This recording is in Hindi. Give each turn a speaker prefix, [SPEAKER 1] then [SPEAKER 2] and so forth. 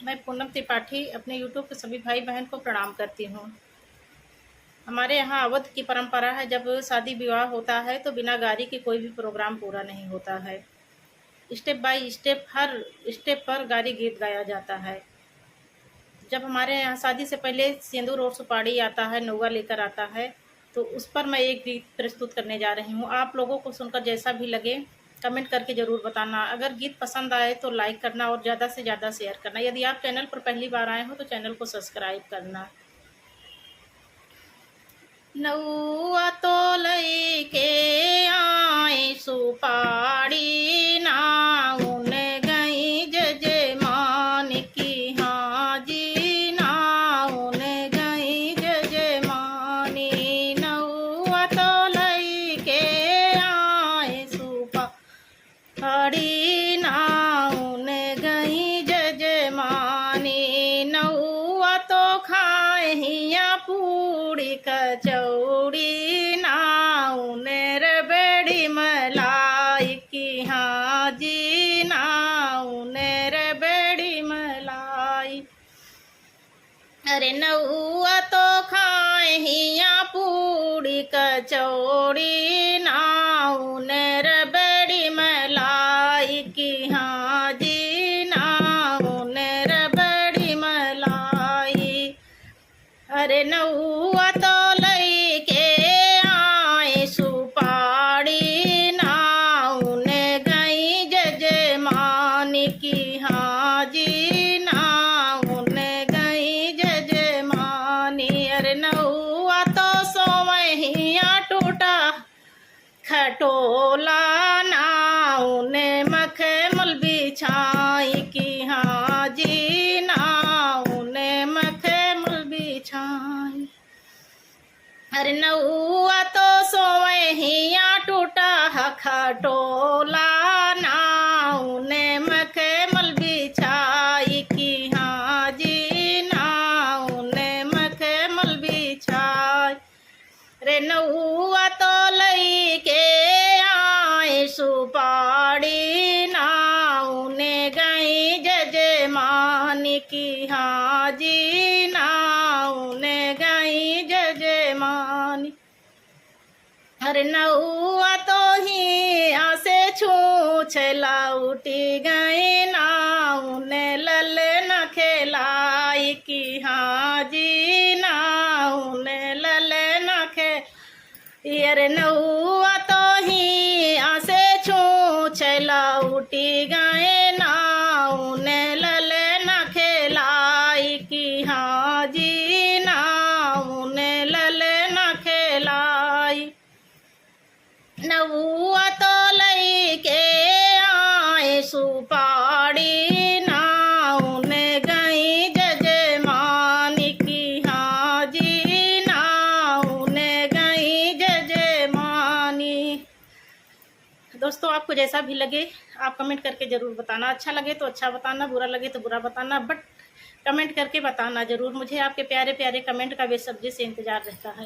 [SPEAKER 1] मैं पूनम त्रिपाठी अपने यूट्यूब के सभी भाई बहन को प्रणाम करती हूँ। हमारे यहाँ अवध की परंपरा है, जब शादी विवाह होता है तो बिना गारी के कोई भी प्रोग्राम पूरा नहीं होता है। Step by step her step पर गारी गीत गाया जाता है। जब हमारे यहाँ शादी से पहले सिंदूर और सुपारी आता है, नौवा लेकर आता है, तो उस पर मैं एक गीत प्रस्तुत करने जा रही हूँ। आप लोगों को सुनकर जैसा भी लगे कमेंट करके ज़रूर बताना। अगर गीत पसंद आए तो लाइक करना और ज़्यादा से ज़्यादा शेयर करना। यदि आप चैनल पर पहली बार आए हो तो चैनल को सब्सक्राइब करना। नौआ तो लइके आए सुपारी नाउन गई जजमान की, हाँ जी नाउन गई जजमानी। नौआ तो लइके आए सुपारी नाउन गई जजमानी। नौआ तो खाए हिया पूड़ी कचौड़ी नाउन रबड़ी मलाई की, हाँ जी नाउन रबड़ी मलाई। अरे नौआ तो खाए हिया पूड़ी कचौड़ी नाउन रबड़ी मलाई की, हाँ जी नाउन रबड़ी मलाई। अरे नौआ तो लइके आए सुपारी नाउन गई जजमान की, हाँ जी नाउन गई जजमानी। अरे नौआ तो सोवहिया टूटा खटोला नाउन मखमल बिछाई की, हाँ जी नाउन मखमल बिछाई। अरे नौआ तो सोवहिया टूटा खटोला नाउन मखमल बिछाई की, हाँ जी नाउन मखमल बिछाई। रे नौआ तो लइके आए सुपारी नाउन गई जजमान की, हाँ जी नाउन गई जजमानी। अरे नौआ तो ही आसे छूछला उठी गई नाउन लल न खेलाई की, हाँ जी नाउन लल न खे। अरे नौआ तो ही आसे छूछला उठी गए नाउन लल न खेलाई की, हाँ जी नाउन लल न खेलाई। नौआ तो लइके आए सुपारी नाउन गई जजमान की, हाँ जी नाउन गई जजमानी। दोस्तों, आपको जैसा भी लगे आप कमेंट करके ज़रूर बताना। अच्छा लगे तो अच्छा बताना, बुरा लगे तो बुरा बताना, बट कमेंट करके बताना ज़रूर। मुझे आपके प्यारे प्यारे कमेंट का बेसब्री से इंतज़ार रहता है।